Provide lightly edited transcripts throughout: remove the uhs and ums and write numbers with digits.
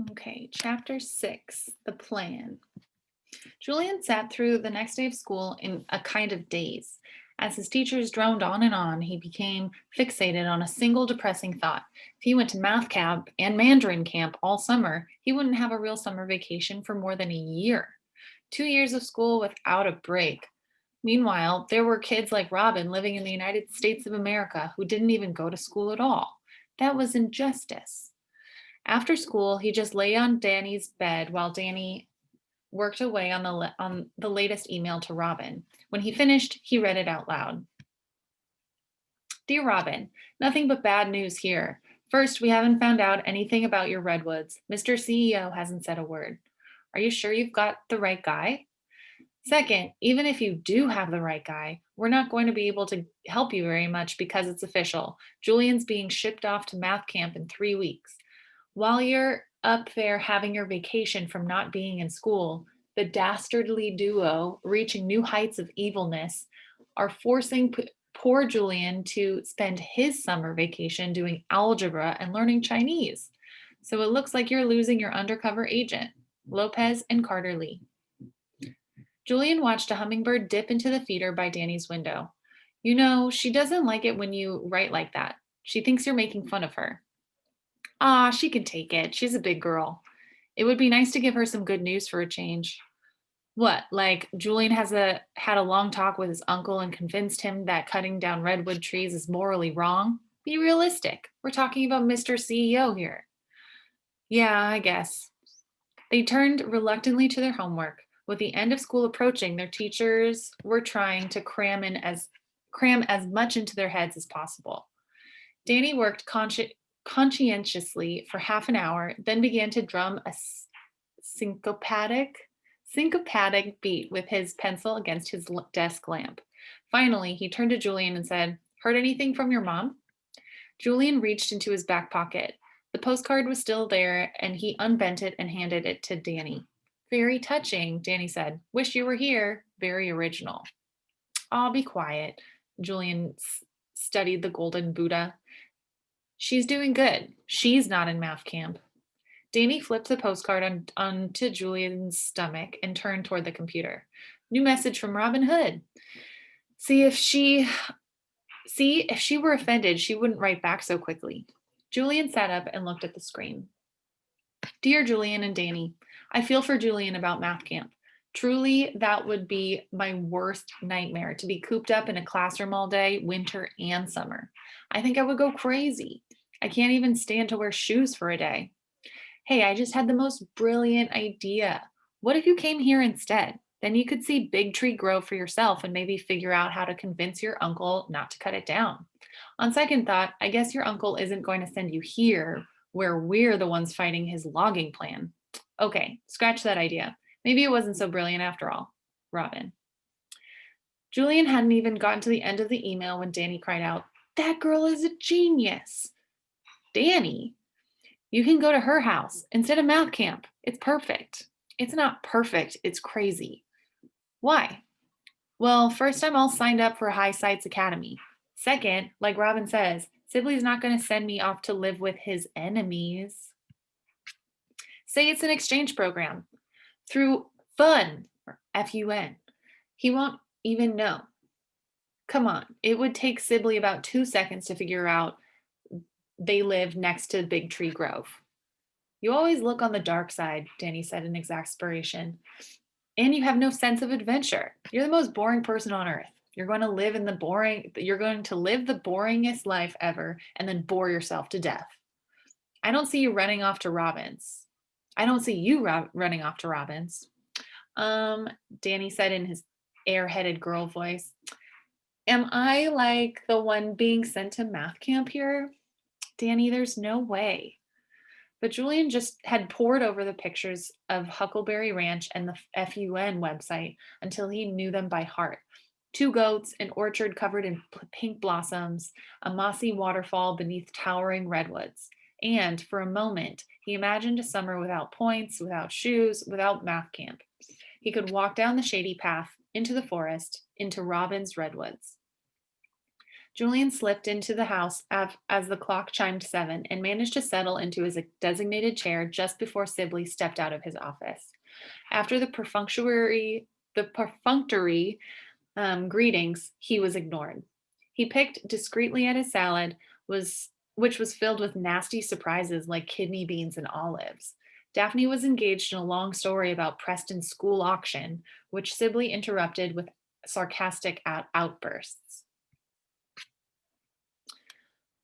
Okay, chapter 6, the plan. Julian sat through the next day of school in a kind of daze. As his teachers droned on and on, he became fixated on a single depressing thought. If he went to math camp and Mandarin camp all summer, he wouldn't have a real summer vacation for more than a year. 2 years of school without a break. Meanwhile, there were kids like Robin living in the United States of America who didn't even go to school at all. That was injustice. After school, he just lay on Danny's bed while Danny worked away on the latest email to Robin. When he finished, he read it out loud. Dear Robin, nothing but bad news here. First, we haven't found out anything about your redwoods. Mr. CEO hasn't said a word. Are you sure you've got the right guy? Second, even if you do have the right guy, we're not going to be able to help you very much because it's official. Julian's being shipped off to math camp in 3 weeks. While you're up there having your vacation from not being in school, the dastardly duo, reaching new heights of evilness, are forcing poor Julian to spend his summer vacation doing algebra and learning Chinese. So it looks like you're losing your undercover agent, Lopez and Carter Lee. Julian watched a hummingbird dip into the feeder by Danny's window. You know, she doesn't like it when you write like that. She thinks you're making fun of her. Ah, she can take it. She's a big girl. It would be nice to give her some good news for a change. What, like Julian had a long talk with his uncle and convinced him that cutting down redwood trees is morally wrong? Be realistic. We're talking about Mr. CEO here. Yeah, I guess. They turned reluctantly to their homework. With the end of school approaching, their teachers were trying to cram as much into their heads as possible. Danny worked conscientiously for half an hour, then began to drum a syncopatic beat with his pencil against his desk lamp. Finally, he turned to Julian and said, "Heard anything from your mom?" Julian reached into his back pocket. The postcard was still there, and he unbent it and handed it to Danny. Very touching, Danny said. Wish you were here. Very original. I'll be quiet. Julian studied the golden Buddha. She's doing good. She's not in math camp. Danny flipped the postcard onto Julian's stomach and turned toward the computer. New message from Robin Hood. See if she were offended, she wouldn't write back so quickly. Julian sat up and looked at the screen. Dear Julian and Danny, I feel for Julian about math camp. Truly, that would be my worst nightmare, to be cooped up in a classroom all day, winter and summer. I think I would go crazy. I can't even stand to wear shoes for a day. Hey, I just had the most brilliant idea. What if you came here instead? Then you could see Big Tree grow for yourself and maybe figure out how to convince your uncle not to cut it down. On second thought, I guess your uncle isn't going to send you here where we're the ones fighting his logging plan. Okay, scratch that idea. Maybe it wasn't so brilliant after all. Robin. Julian hadn't even gotten to the end of the email when Danny cried out, That girl is a genius. Danny? You can go to her house instead of math camp. It's perfect. It's not perfect, it's crazy. Why? Well, first, I'm all signed up for High Sights Academy. Second, like Robin says, Sibley's not going to send me off to live with his enemies. Say it's an exchange program through FUN, or F-U-N. He won't even know. Come on, it would take Sibley about 2 seconds to figure out they live next to Big Tree Grove. You always look on the dark side, Danny said in exasperation. And you have no sense of adventure. You're the most boring person on earth. You're going to live the boringest life ever and then bore yourself to death. I don't see you running off to Robin's. I don't see you running off to Robin's. Danny said in his airheaded girl voice. Am I like the one being sent to math camp here? Danny, there's no way. But Julian just had pored over the pictures of Huckleberry Ranch and the FUN website until he knew them by heart. 2 goats, an orchard covered in pink blossoms, a mossy waterfall beneath towering redwoods. And for a moment, he imagined a summer without points, without shoes, without math camp. He could walk down the shady path, into the forest, into Robin's redwoods. Julian slipped into the house as the clock chimed 7 and managed to settle into his designated chair just before Sibley stepped out of his office. After the perfunctory greetings, he was ignored. He picked discreetly at his salad, which was filled with nasty surprises like kidney beans and olives. Daphne was engaged in a long story about Preston's school auction, which Sibley interrupted with sarcastic outbursts.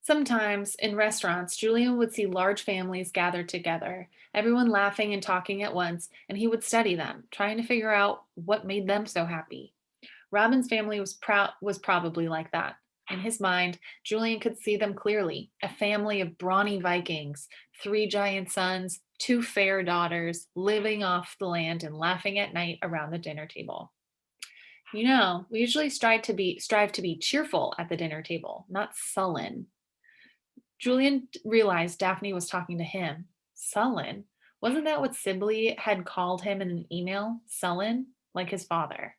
Sometimes in restaurants, Julian would see large families gathered together, everyone laughing and talking at once, and he would study them, trying to figure out what made them so happy. Robin's family was probably like that. In his mind, Julian could see them clearly, a family of brawny Vikings, 3 giant sons, 2 fair daughters, living off the land and laughing at night around the dinner table. We usually strive to be cheerful at the dinner table, not sullen. Julian realized Daphne was talking to him. Sullen? Wasn't that what Sibley had called him in an email? Sullen? Like his father.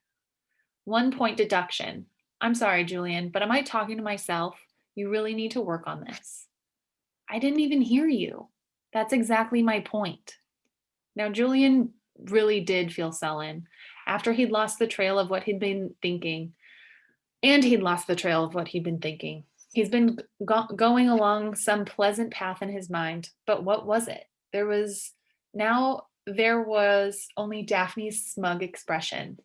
1 point deduction. I'm sorry, Julian, but am I talking to myself? You really need to work on this. I didn't even hear you. That's exactly my point. Now, Julian really did feel sullen after he'd lost the trail of what he'd been thinking. And he'd lost the trail of what he'd been thinking. He's been going along some pleasant path in his mind, but what was it? There was only Daphne's smug expression.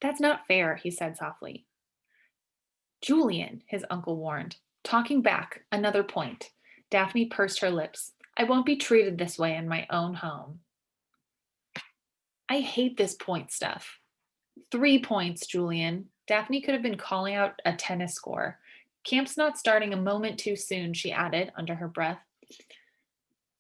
That's not fair, he said softly. Julian, his uncle warned, talking back, another point. Daphne pursed her lips. I won't be treated this way in my own home. I hate this point stuff. 3 points, Julian. Daphne could have been calling out a tennis score. Camp's not starting a moment too soon, she added under her breath.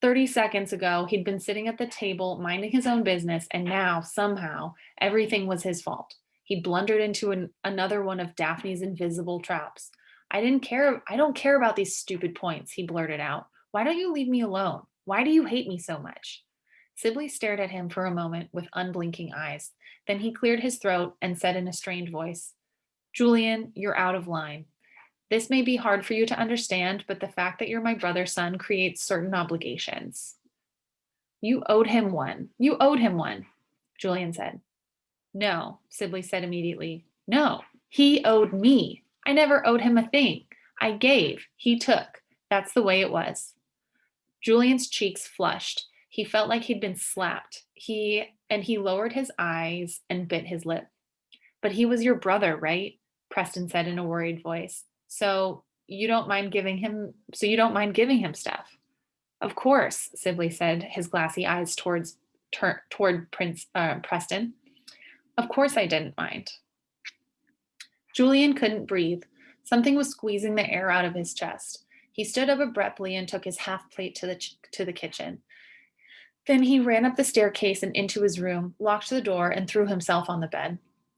30 seconds ago, he'd been sitting at the table minding his own business, and now, somehow, everything was his fault. He blundered into another one of Daphne's invisible traps. I don't care about these stupid points, he blurted out. Why don't you leave me alone? Why do you hate me so much? Sibley stared at him for a moment with unblinking eyes. Then he cleared his throat and said in a strained voice, Julian, you're out of line. This may be hard for you to understand, but the fact that you're my brother's son creates certain obligations. You owed him one, Julian said. No, Sibley said immediately. No, he owed me. I never owed him a thing. I gave, he took. That's the way it was. Julian's cheeks flushed. He felt like he'd been slapped. He lowered his eyes and bit his lip. But he was your brother, right? Preston said in a worried voice. So you don't mind giving him stuff. Of course, Sibley said, his glassy eyes toward Preston. Of course I didn't mind. Julian couldn't breathe. Something was squeezing the air out of his chest. He stood up abruptly and took his half plate to the kitchen. Then he ran up the staircase and into his room, locked the door, and threw himself on the bed.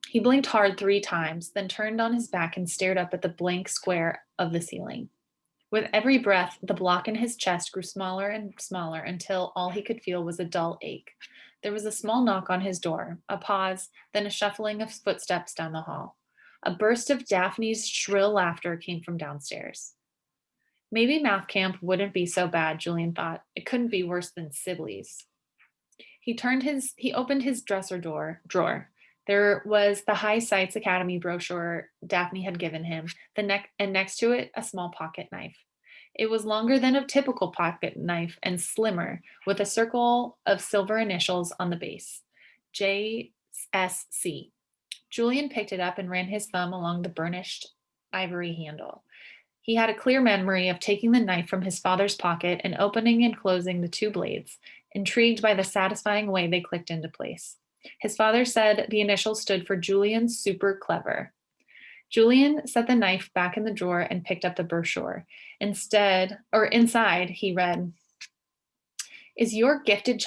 He blinked hard 3 times, then turned on his back and stared up at the blank square of the ceiling. With every breath, the block in his chest grew smaller and smaller until all he could feel was a dull ache. There was a small knock on his door, a pause, then a shuffling of footsteps down the hall. A burst of Daphne's shrill laughter came from downstairs. Maybe math camp wouldn't be so bad, Julian thought. It couldn't be worse than Sibley's. He opened his dresser drawer. There was the High Sights Academy brochure Daphne had given him, and next to it, a small pocket knife. It was longer than a typical pocket knife and slimmer, with a circle of silver initials on the base. JSC. Julian picked it up and ran his thumb along the burnished ivory handle. He had a clear memory of taking the knife from his father's pocket and opening and closing the 2 blades, intrigued by the satisfying way they clicked into place. His father said the initials stood for Julian Super Clever. Julian set the knife back in the drawer and picked up the brochure. Inside, he read, Is your gifted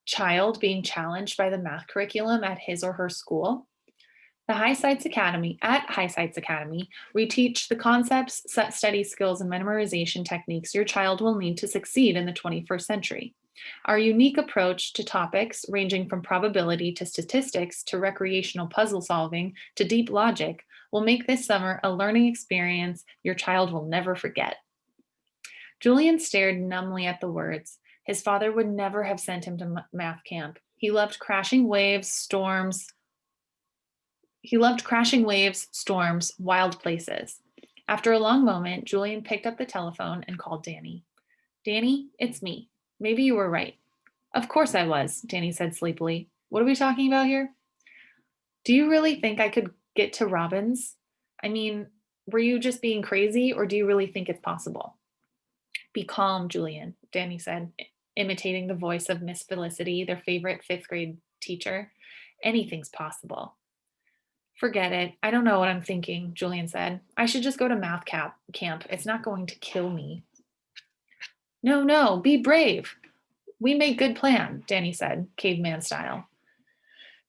child being challenged by the math curriculum at his or her school? At High Sights Academy, we teach the concepts, study skills, and memorization techniques your child will need to succeed in the 21st century. Our unique approach to topics ranging from probability to statistics to recreational puzzle solving to deep logic We'll make this summer a learning experience your child will never forget. Julian stared numbly at the words. His father would never have sent him to math camp. He loved crashing waves, storms, wild places. After a long moment, Julian picked up the telephone and called Danny. Danny, it's me. Maybe you were right. Of course I was, Danny said sleepily. What are we talking about here? Do you really think I could get to Robbins? I mean, were you just being crazy, or do you really think it's possible? Be calm, Julian, Danny said, imitating the voice of Miss Felicity, their favorite fifth grade teacher. Anything's possible. Forget it. I don't know what I'm thinking, Julian said. I should just go to camp. It's not going to kill me. No, no, be brave. We make good plan, Danny said, caveman style.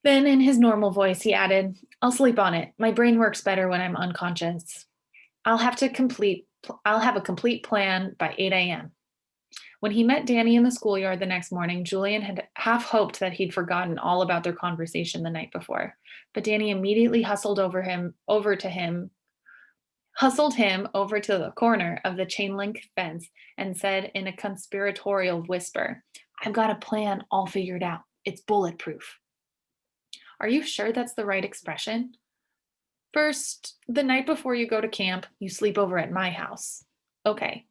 Then, in his normal voice, he added, I'll sleep on it. My brain works better when I'm unconscious. I'll have a complete plan by 8 a.m. When he met Danny in the schoolyard the next morning, Julian had half hoped that he'd forgotten all about their conversation the night before. But Danny immediately hustled him over to the corner of the chain link fence and said in a conspiratorial whisper, I've got a plan all figured out. It's bulletproof. Are you sure that's the right expression? First, the night before you go to camp, you sleep over at my house. Okay.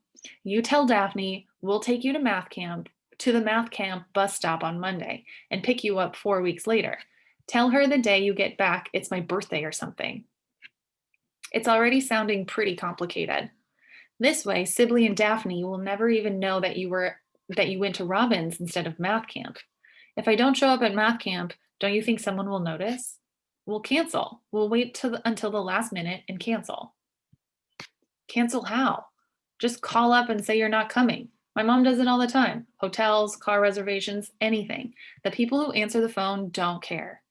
You tell Daphne we'll take you to the math camp bus stop on Monday and pick you up 4 weeks later. Tell her the day you get back it's my birthday or something. It's already sounding pretty complicated. This way, Sibley and Daphne will never even know that you went to Robbins instead of math camp. If I don't show up at math camp, don't you think someone will notice? We'll cancel. We'll wait until the last minute and cancel. Cancel how? Just call up and say you're not coming. My mom does it all the time. Hotels, car reservations, anything. The people who answer the phone don't care.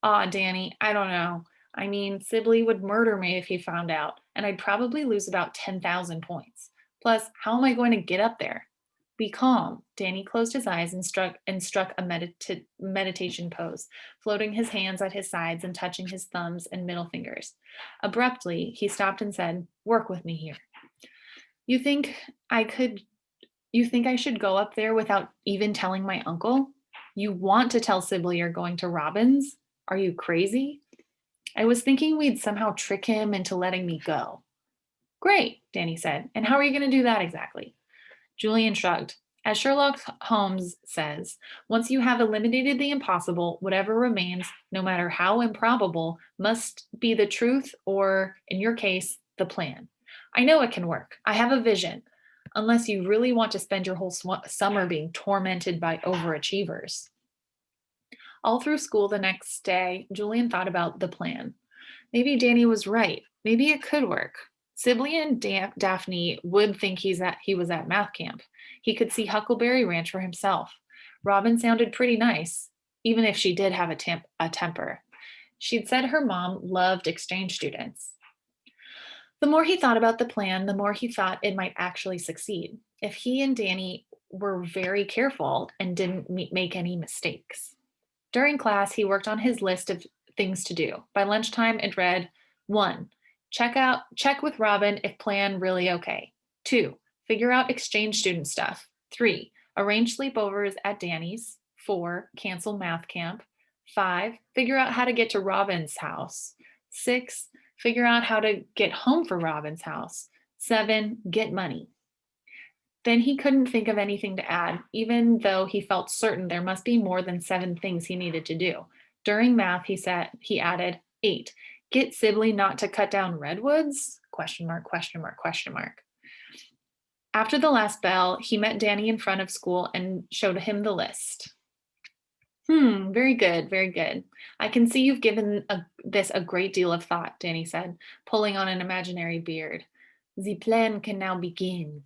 Aw, Danny, I don't know. I mean, Sibley would murder me if he found out, and I'd probably lose about 10,000 points. Plus, how am I going to get up there? Be calm. Danny closed his eyes and struck a meditation pose, floating his hands at his sides and touching his thumbs and middle fingers. Abruptly, he stopped and said, work with me here. You think I should go up there without even telling my uncle? You want to tell Sibley you're going to Robbins? Are you crazy? I was thinking we'd somehow trick him into letting me go. Great, Danny said. And how are you going to do that exactly? Julian shrugged. As Sherlock Holmes says, once you have eliminated the impossible, whatever remains, no matter how improbable, must be the truth or, in your case, the plan. I know it can work. I have a vision. Unless you really want to spend your whole summer being tormented by overachievers. All through school the next day, Julian thought about the plan. Maybe Danny was right. Maybe it could work. Sibley and Daphne would think he was at math camp. He could see Huckleberry Ranch for himself. Robin sounded pretty nice, even if she did have a temper. She'd said her mom loved exchange students. The more he thought about the plan, the more he thought it might actually succeed if he and Danny were very careful and didn't make any mistakes. During class, he worked on his list of things to do. By lunchtime, it read 1. Check with Robin if plan really okay. 2. Figure out exchange student stuff. 3. Arrange sleepovers at Danny's. 4. Cancel math camp. 5. Figure out how to get to Robin's house. 6. Figure out how to get home from Robin's house. 7. Get money. Then he couldn't think of anything to add, even though he felt certain there must be more than 7 things he needed to do. During math, he added 8. Get Sibley not to cut down redwoods? ? After the last bell, he met Danny in front of school and showed him the list. Very good, very good. I can see you've given this a great deal of thought, Danny said, pulling on an imaginary beard. The plan can now begin.